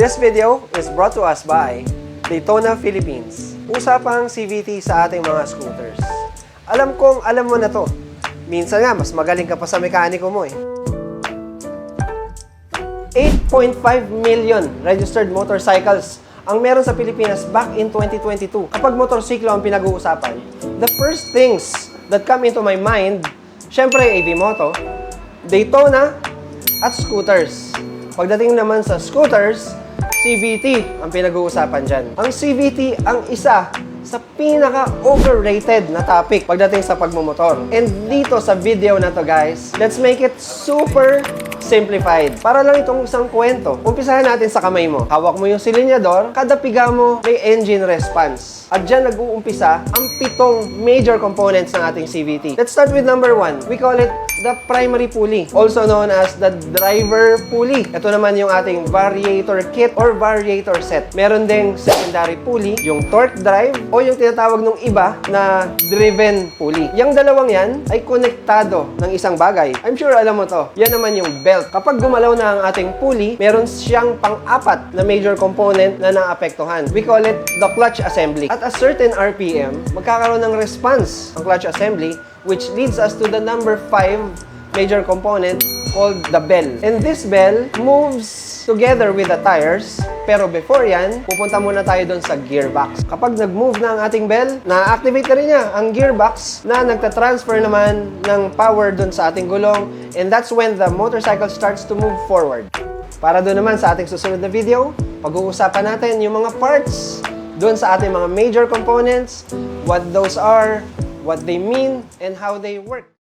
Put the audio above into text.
This video is brought to us by Daytona Philippines. Usapang CVT sa ating mga scooters. Alam kong alam mo na to. Minsan nga, mas magaling ka pa sa mekaniko mo eh. 8.5 million registered motorcycles ang meron sa Pilipinas back in 2022. Kapag motorsiklo ang pinag-uusapan, the first things that come into my mind, syempre AV Moto, Daytona, at scooters. Pagdating naman sa scooters, CVT ang pinag-uusapan dyan. Ang CVT ang isa sa pinaka-overrated na topic pagdating sa pagmumotor. And dito sa video na to guys, let's make it super simplified. Para lang itong isang kwento. Umpisahan natin sa kamay mo. Hawak mo yung silinyador, kada piga mo may engine response. At dyan nag-uumpisa ang 7 major components ng ating CVT. Let's start with number 1. We call it the primary pulley, also known as the driver pulley. Ito naman yung ating variator kit or variator set. Meron ding secondary pulley, yung torque drive, o yung tinatawag ng iba na driven pulley. Yung dalawang yan ay konektado ng isang bagay. I'm sure alam mo to. Yan naman yung belt. Kapag gumalaw na ang ating pulley, meron siyang pang-apat na major component na naapektuhan. We call it the clutch assembly. At a certain RPM, magkakaroon ng response ang clutch assembly, which leads us to the number 5 major component called the bell. And this bell moves together with the tires. Pero before yan, pupunta muna tayo doon sa gearbox. Kapag nag-move na ang ating bell, na-activate na rin niya ang gearbox na nagta-transfer naman ng power doon sa ating gulong. And that's when the motorcycle starts to move forward. Para doon naman sa ating susunod na video, pag-uusapan natin yung mga parts doon sa ating mga major components, what those are, what they mean, and how they work.